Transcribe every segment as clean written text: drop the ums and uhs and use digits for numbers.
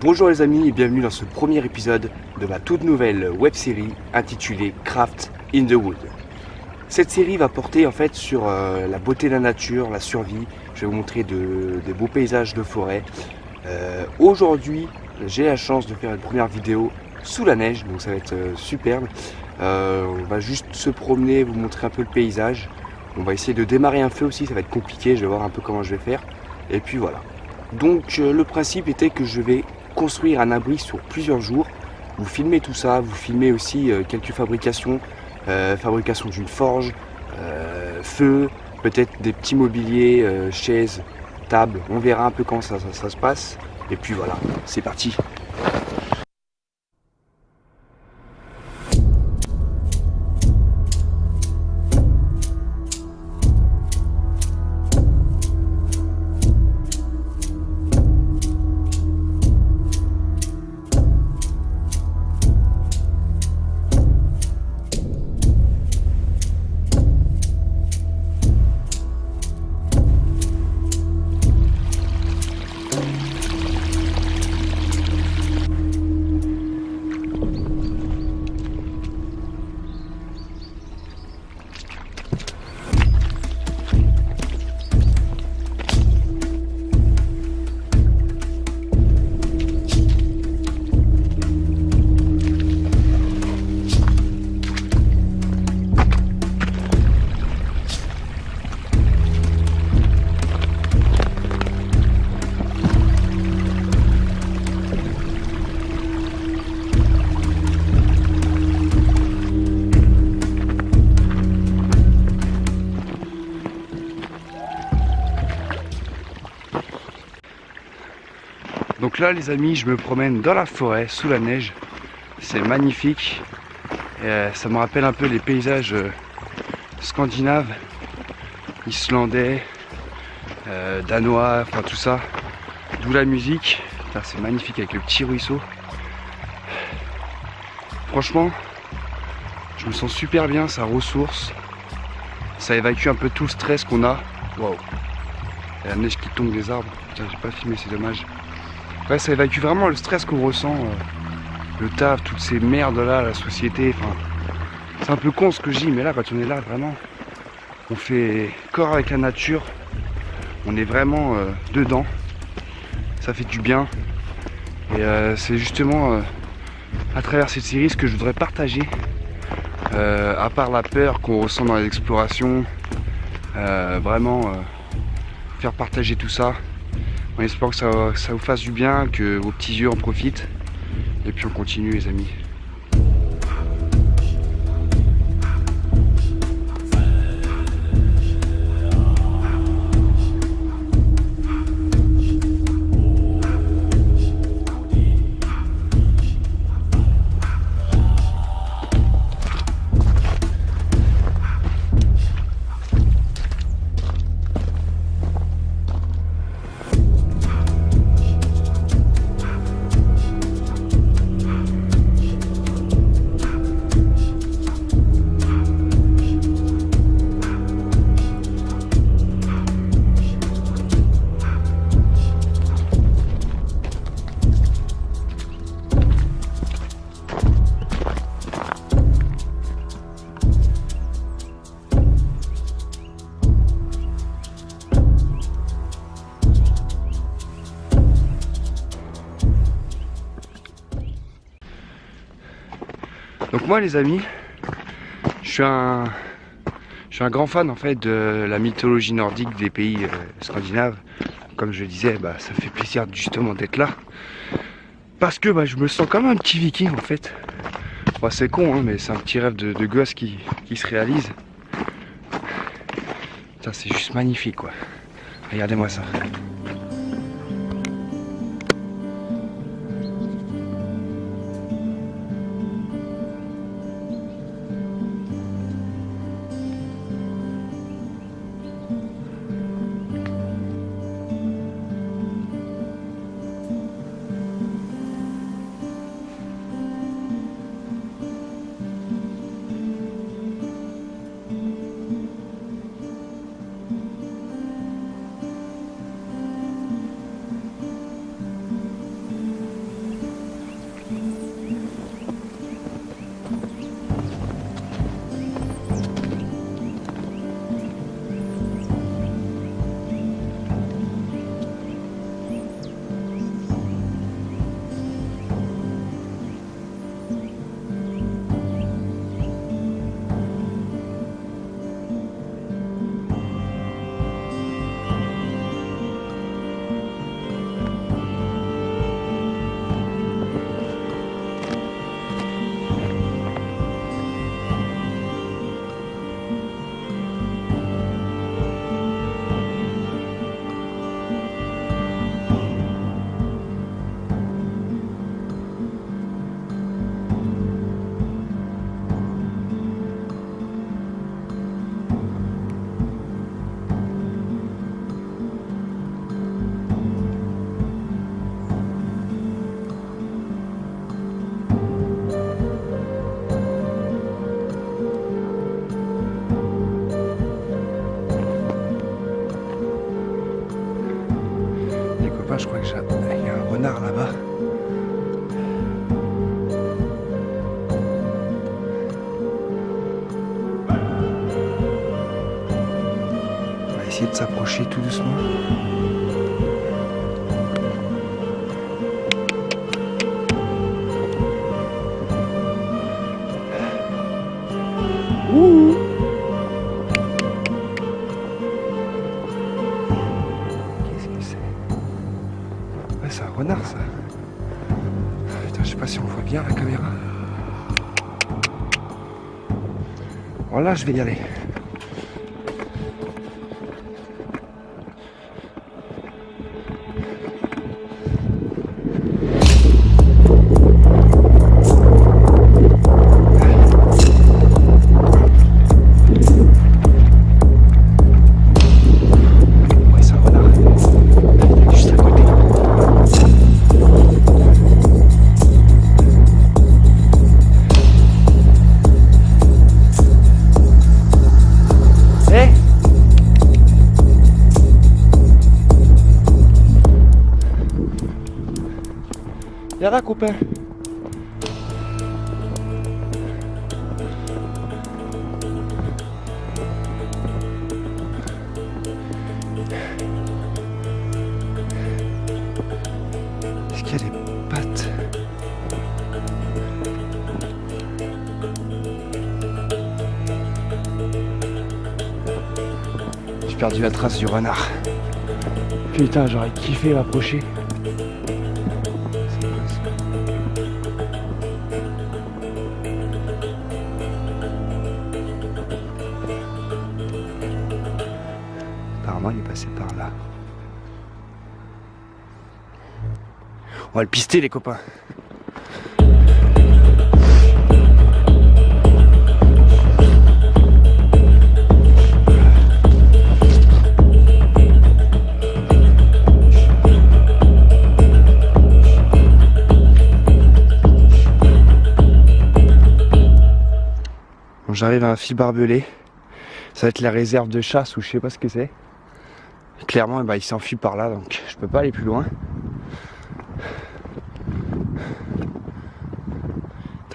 Bonjour les amis et bienvenue dans ce premier épisode de ma toute nouvelle web-série intitulée Craft in the Wood. Cette série va porter en fait sur la beauté de la nature, la survie. Je vais vous montrer des beaux paysages de forêt. Aujourd'hui, j'ai la chance de faire une première vidéo sous la neige, donc ça va être superbe. On va juste se promener, vous montrer un peu le paysage. On va essayer de démarrer un feu aussi, ça va être compliqué, je vais voir un peu comment je vais faire. Et puis voilà. Donc le principe était que je vais construire un abri sur plusieurs jours. Vous filmez tout ça, vous filmez aussi quelques fabrications, fabrication d'une forge, feu, peut-être des petits mobiliers, chaises, tables. On verra un peu comment ça se passe. Et puis voilà, c'est parti. Donc là les amis, je me promène dans la forêt sous la neige. C'est magnifique. Et, ça me rappelle un peu les paysages scandinaves, islandais, danois, enfin tout ça. D'où la musique. C'est magnifique avec le petit ruisseau. Franchement, je me sens super bien, ça ressource. Ça évacue un peu tout le stress qu'on a. Waouh. Il y a la neige qui tombe des arbres. Putain, j'ai pas filmé, c'est dommage. Ouais, ça évacue vraiment le stress qu'on ressent, le taf, toutes ces merdes là, la société, enfin, c'est un peu con ce que je dis, mais là quand on est là vraiment, on fait corps avec la nature, on est vraiment dedans, ça fait du bien, et c'est justement à travers cette série ce que je voudrais partager, à part la peur qu'on ressent dans les explorations, vraiment faire partager tout ça. En espérant que ça vous fasse du bien, que vos petits yeux en profitent. Et puis on continue les amis. Donc moi les amis, je suis un grand fan en fait de la mythologie nordique des pays scandinaves. Comme je le disais, ça fait plaisir justement d'être là. Parce que je me sens comme un petit viking en fait. C'est con hein, mais c'est un petit rêve de gosse qui se réalise. Putain, c'est juste magnifique quoi. Regardez-moi ça. je crois que il y a un renard là-bas. On va essayer de s'approcher tout doucement. Ouh. Qu'est-ce que c'est? Ouais, c'est un renard ça. Putain, je sais pas si on voit bien la caméra. Bon là, je vais y aller. Viens là, copain. Est-ce qu'il y a des pattes? J'ai perdu la trace du renard. Putain, j'aurais kiffé m'approcher. Apparemment, il est passé par là. On va le pister, les copains. Bon, j'arrive à un fil barbelé. Ça va être la réserve de chasse ou je sais pas ce que c'est. Clairement, il s'enfuit par là, donc je peux pas aller plus loin.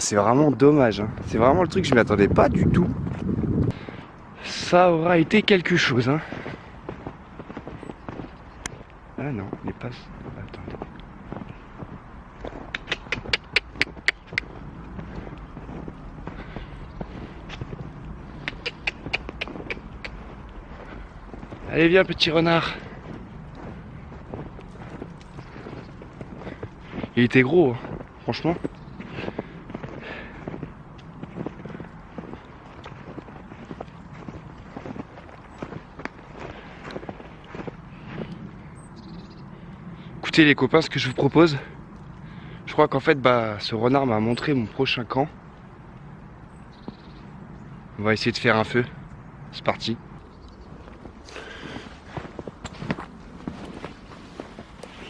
C'est vraiment dommage, hein. C'est vraiment le truc, je m'y attendais pas du tout. Ça aura été quelque chose, hein. Ah non, il n'est pas... Attendez. Allez, viens, petit renard. Il était gros, hein, franchement. Écoutez les copains, ce que je vous propose, je crois qu'en fait, ce renard m'a montré mon prochain camp. On va essayer de faire un feu. C'est parti.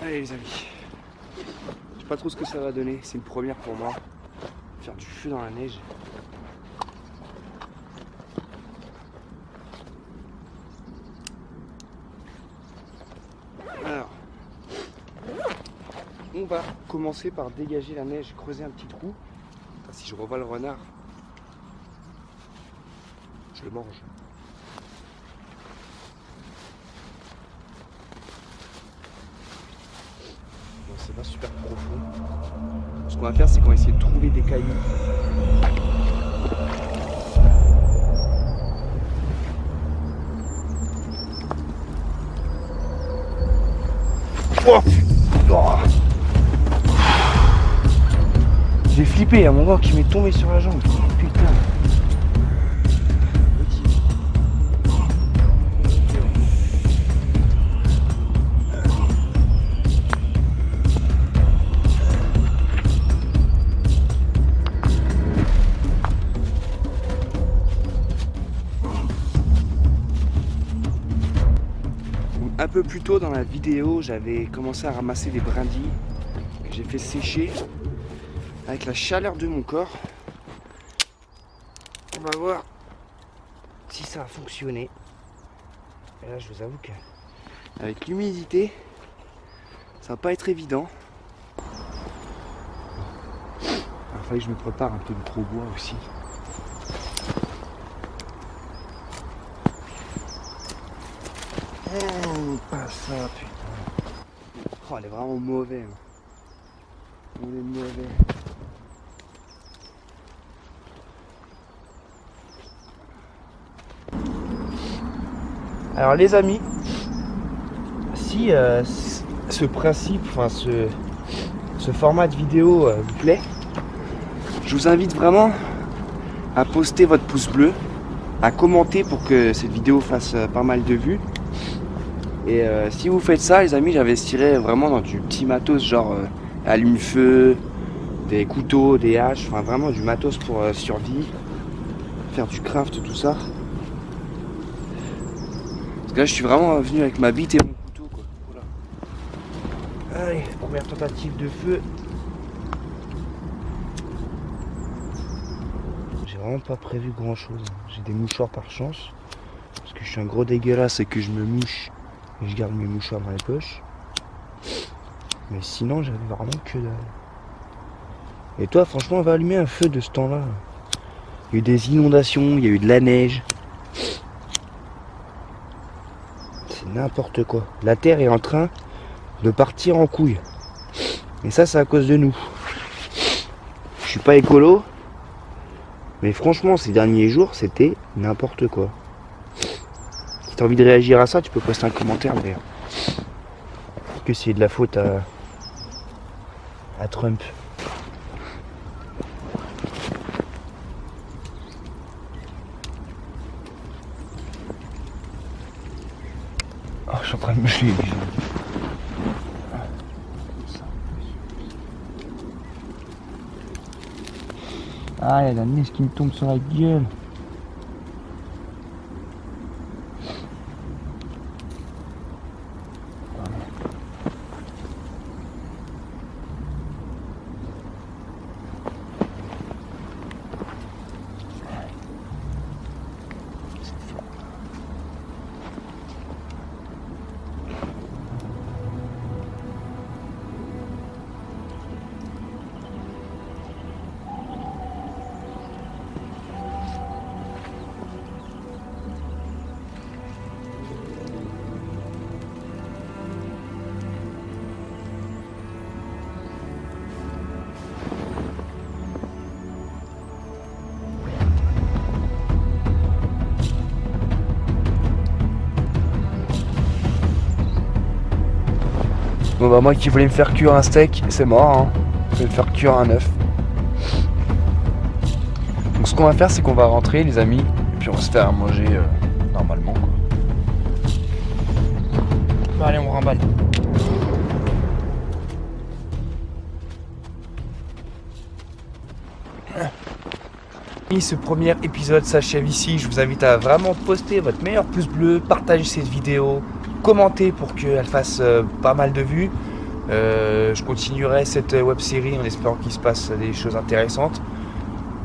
Allez les amis, je sais pas trop ce que ça va donner, c'est une première pour moi, faire du feu dans la neige. Alors, on va commencer par dégager la neige, creuser un petit trou. Si je revois le renard, je le mange. C'est pas super profond. Ce qu'on va faire, c'est qu'on va essayer de trouver des cailloux. Oh, oh. J'ai flippé à un moment qui m'est tombé sur la jambe. Putain. Un peu plus tôt dans la vidéo, j'avais commencé à ramasser des brindilles que j'ai fait sécher avec la chaleur de mon corps. On va voir si ça a fonctionné. Et là, je vous avoue qu'avec l'humidité, Ça va pas être évident. Il fallait que je me prépare un peu de gros bois aussi. Oh, pas ça, putain. Oh, elle est vraiment mauvais. On est mauvais. Alors les amis, si ce principe, enfin ce format de vidéo vous plaît, je vous invite vraiment à poster votre pouce bleu, à commenter pour que cette vidéo fasse pas mal de vues. Et si vous faites ça les amis, j'investirai vraiment dans du petit matos genre allume-feu, des couteaux, des haches, enfin vraiment du matos pour survie, faire du craft, tout ça. Parce que là je suis vraiment venu avec ma bite et mon couteau quoi. Voilà. Allez, première tentative de feu. J'ai vraiment pas prévu grand chose. J'ai des mouchoirs par chance. Parce que je suis un gros dégueulasse et que je me mouche. Et je garde mes mouchoirs dans les poches. Mais sinon j'avais vraiment que dalle. Et toi franchement on va allumer un feu de ce temps là. Il y a eu des inondations, il y a eu de la neige. C'est n'importe quoi. La terre est en train de partir en couille. Et ça c'est à cause de nous. Je suis pas écolo. Mais franchement ces derniers jours c'était n'importe quoi. Si t'as envie de réagir à ça, tu peux poster un commentaire d'ailleurs. Que c'est de la faute à Trump. Oh, je suis en train de me geler. Ah, il y a la neige qui me tombe sur la gueule. Bon bah moi qui voulais me faire cuire un steak, c'est mort hein. Je vais me faire cuire un œuf. Donc ce qu'on va faire c'est qu'on va rentrer les amis, et puis on va se faire manger normalement quoi. Bon allez on remballe. Ce premier épisode s'achève ici. Je vous invite à vraiment poster votre meilleur pouce bleu, partager cette vidéo, commenter pour qu'elle fasse pas mal de vues. Je continuerai cette web série en espérant qu'il se passe des choses intéressantes.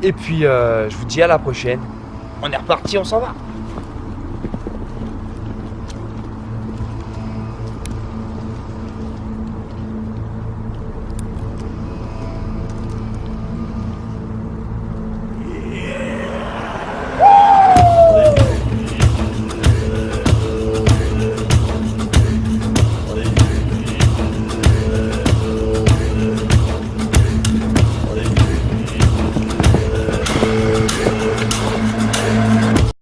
Et puis je vous dis à la prochaine. On est reparti, on s'en va.